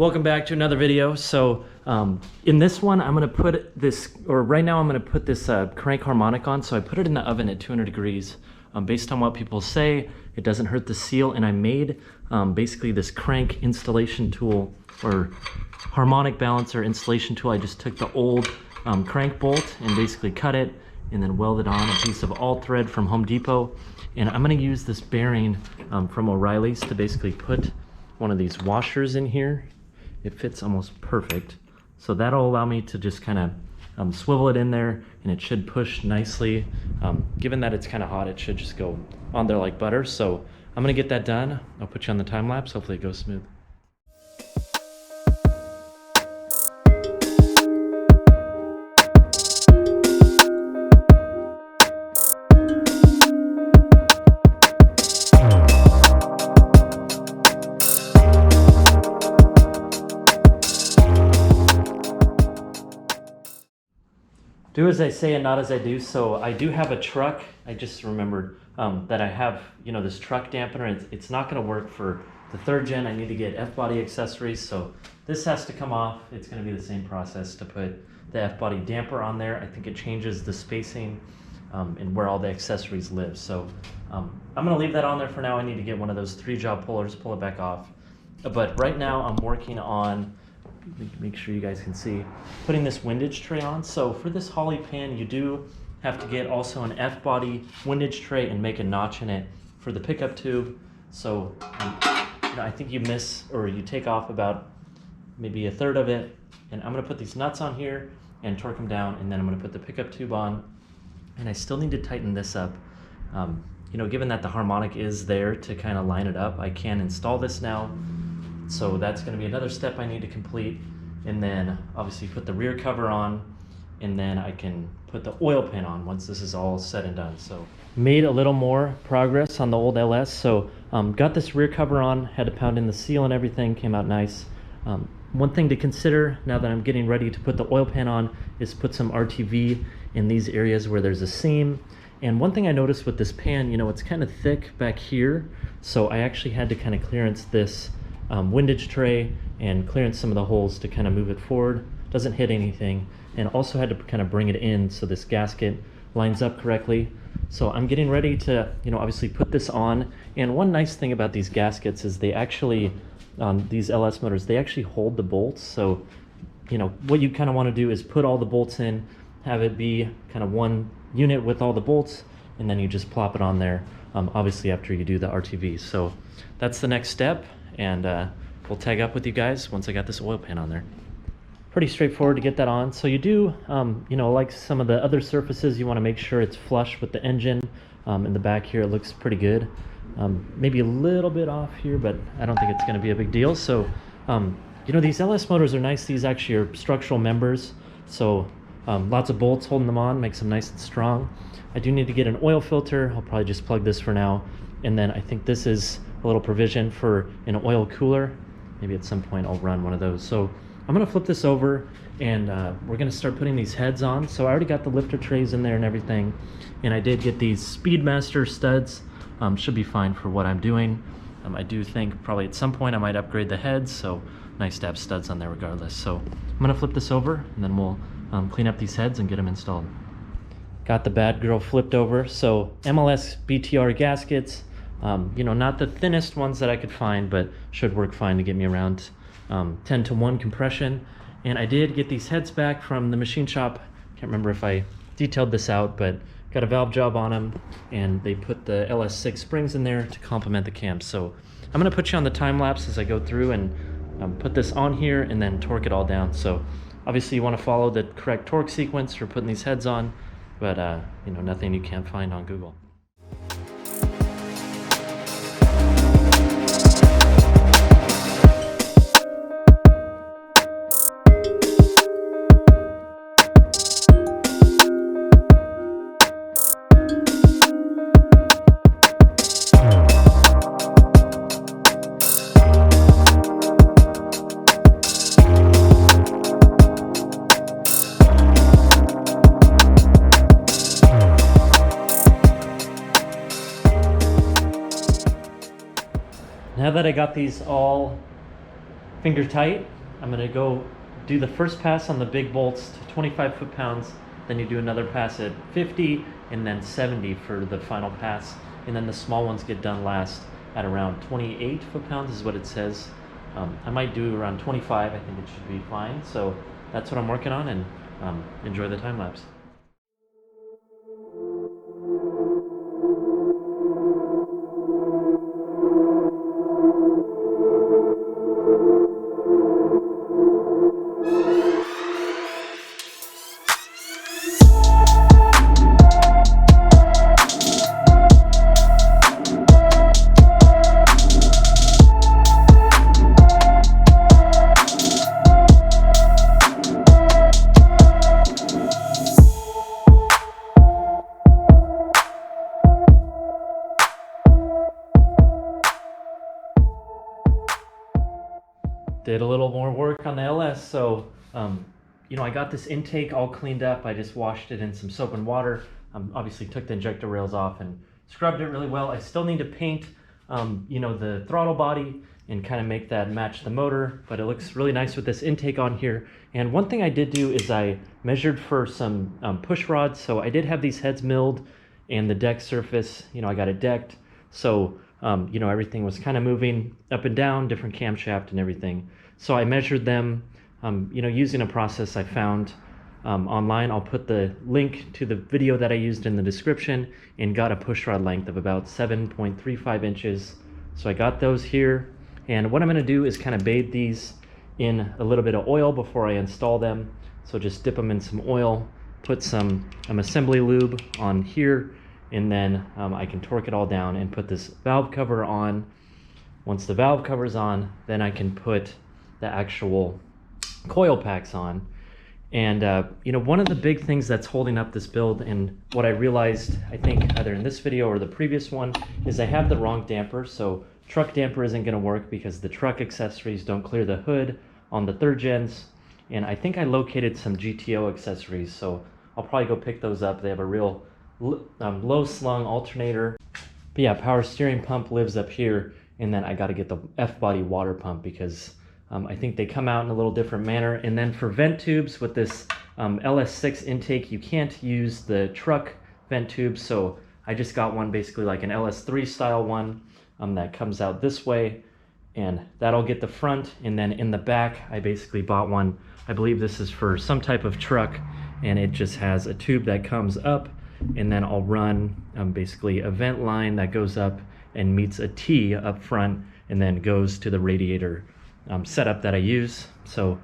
Welcome back to another video. So in this one, I'm gonna put this, or right now I'm gonna put this crank harmonic on. So I put it in the oven at 200 degrees. Based on what people say, it doesn't hurt the seal. And I made basically this crank installation tool, or harmonic balancer installation tool. I just took the old crank bolt and basically cut it and then welded on a piece of all thread from Home Depot. And I'm gonna use this bearing from O'Reilly's to basically put one of these washers in here. It fits almost perfect. So that'll allow me to just kind of swivel it in there, and it should push nicely. Given that it's kind of hot, it should just go on there like butter. So I'm gonna get that done. I'll put you on the time lapse. Hopefully it goes smooth. Do as I say and not as I do. So I do have a truck. I just remembered that I have, this truck dampener. It's not going to work for the third gen. I need to get F-body accessories. So this has to come off. It's going to be the same process to put the F-body damper on there. I think it changes the spacing and where all the accessories live. So I'm going to leave that on there for now. I need to get one of those 3-jaw pullers, pull it back off. But right now I'm working on, make sure you guys can see, putting this windage tray on. So for this Holly pan, you do have to get also an F-body windage tray and make a notch in it for the pickup tube. So I think you miss, or you take off about maybe a third of it. And I'm gonna put these nuts on here and torque them down, and then I'm gonna put the pickup tube on. And I still need to tighten this up. Given that the harmonic is there to kind of line it up, I can install this now. So that's going to be another step I need to complete, and then obviously put the rear cover on, and then I can put the oil pan on once this is all said and done. So made a little more progress on the old LS. So got this rear cover on, had to pound in the seal and everything, came out nice. One thing to consider now that I'm getting ready to put the oil pan on is put some RTV in these areas where there's a seam. And one thing I noticed with this pan, it's kind of thick back here. So I actually had to kind of clearance this windage tray and clearance some of the holes to kind of move it forward. Doesn't hit anything. And also had to kind of bring it in so this gasket lines up correctly. So I'm getting ready to, obviously put this on. And one nice thing about these gaskets is they actually, these LS motors, they actually hold the bolts. So, what you kind of want to do is put all the bolts in, have it be kind of one unit with all the bolts, and then you just plop it on there, obviously after you do the RTV. So that's the next step. And we'll tag up with you guys once I got this oil pan on there. Pretty straightforward to get that on. So you do, like some of the other surfaces, you want to make sure it's flush with the engine. In the back here, it looks pretty good. Maybe a little bit off here, but I don't think it's going to be a big deal. So, these LS motors are nice. These actually are structural members. So lots of bolts holding them on, makes them nice and strong. I do need to get an oil filter. I'll probably just plug this for now. And then I think this is a little provision for an oil cooler. Maybe at some point I'll run one of those. So I'm gonna flip this over, and we're gonna start putting these heads on. So I already got the lifter trays in there and everything. And I did get these Speedmaster studs. Should be fine for what I'm doing. I do think probably at some point I might upgrade the heads. So nice to have studs on there regardless. So I'm gonna flip this over, and then we'll clean up these heads and get them installed. Got the bad girl flipped over. So MLS BTR gaskets. Not the thinnest ones that I could find, but should work fine to get me around 10-to-1 compression. And I did get these heads back from the machine shop. Can't remember if I detailed this out, but got a valve job on them, and they put the LS6 springs in there to complement the cam. So I'm gonna put you on the time lapse as I go through and put this on here and then torque it all down. So obviously you want to follow the correct torque sequence for putting these heads on, but nothing you can't find on Google. Now that I got these all finger tight. I'm gonna go do the first pass on the big bolts to 25 foot-pounds, then you do another pass at 50, and then 70 for the final pass. And then the small ones get done last at around 28 foot-pounds is what it says. I might do around 25, I think it should be fine. So that's what I'm working on, and enjoy the time lapse. Did a little more work on the LS, so you know, I got this intake all cleaned up. I just washed it in some soap and water. Obviously took the injector rails off and scrubbed it really well. I still need to paint you know, the throttle body and kind of make that match the motor, but it looks really nice with this intake on here. And one thing I did do is I measured for some push rods. So I did have these heads milled, and the deck surface, you know, I got it decked. So you know, everything was kind of moving up and down, different camshaft and everything. So I measured them, you know, using a process I found online. I'll put the link to the video that I used in the description, and got a push rod length of about 7.35 inches. So I got those here. And what I'm gonna do is kind of bathe these in a little bit of oil before I install them. So just dip them in some oil, put some assembly lube on here, and then I can torque it all down and put this valve cover on. Once the valve cover's on, then I can put the actual coil packs on. And you know, one of the big things that's holding up this build, and what I realized, I think either in this video or the previous one, is I have the wrong damper. So truck damper isn't gonna work because the truck accessories don't clear the hood on the third gens. And I think I located some GTO accessories, so I'll probably go pick those up. They have a real low slung alternator. But yeah, power steering pump lives up here, and then I got to get the F-body water pump because I think they come out in a little different manner. And then for vent tubes with this LS6 intake, you can't use the truck vent tubes, so I just got one basically like an LS3 style one that comes out this way, and that'll get the front. And then in the back, I basically bought one, I believe this is for some type of truck, and it just has a tube that comes up, and then I'll run basically a vent line that goes up and meets a T up front and then goes to the radiator setup that I use. So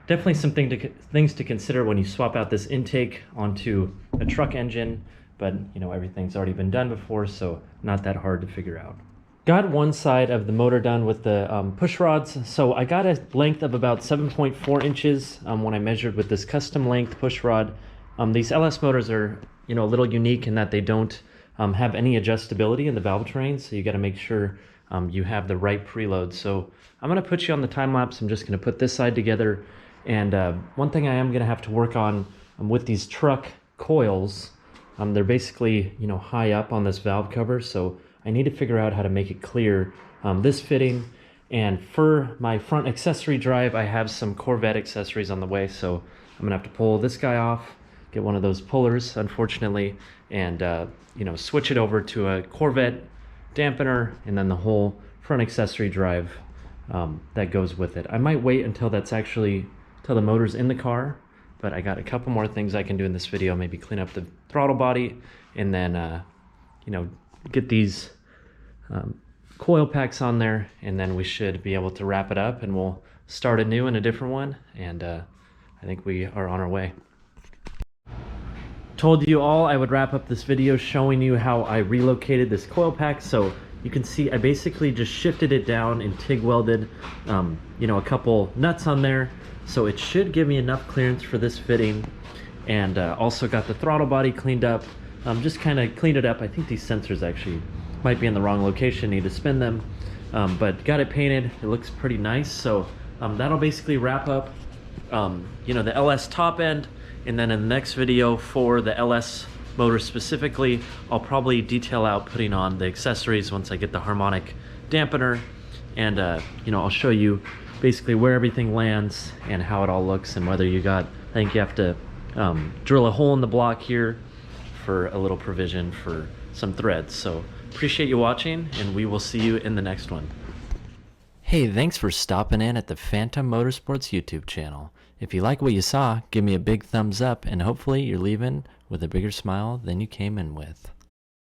definitely some things to consider when you swap out this intake onto a truck engine, but you know, everything's already been done before, so not that hard to figure out. Got one side of the motor done with the push rods. So I got a length of about 7.4 inches when I measured with this custom length push rod. These LS motors are, you know, a little unique in that they don't have any adjustability in the valve train, so you got to make sure you have the right preload. So I'm going to put you on the time lapse. I'm just going to put this side together. And one thing I am going to have to work on with these truck coils, they're basically, you know, high up on this valve cover, so I need to figure out how to make it clear this fitting. And for my front accessory drive, I have some Corvette accessories on the way, so I'm gonna have to pull this guy off, get one of those pullers, unfortunately, and you know, switch it over to a Corvette dampener, and then the whole front accessory drive that goes with it. I might wait until the motor's in the car, but I got a couple more things I can do in this video. Maybe clean up the throttle body, and then you know, get these coil packs on there, and then we should be able to wrap it up, and we'll start anew in a different one. And I think we are on our way. Told you all I would wrap up this video showing you how I relocated this coil pack. So you can see I basically just shifted it down and TIG welded you know, a couple nuts on there, so it should give me enough clearance for this fitting. And also got the throttle body cleaned up, just kind of cleaned it up. I think these sensors actually might be in the wrong location, need to spin them, but got it painted. It looks pretty nice. So that'll basically wrap up you know, the LS top end. And then in the next video for the LS motor specifically, I'll probably detail out putting on the accessories once I get the harmonic dampener. And you know, I'll show you basically where everything lands and how it all looks, and whether you got, I think you have to drill a hole in the block here for a little provision for some threads. So appreciate you watching, and we will see you in the next one. Hey, thanks for stopping in at the Phantom Motorsports YouTube channel. If you like what you saw, give me a big thumbs up, and hopefully you're leaving with a bigger smile than you came in with.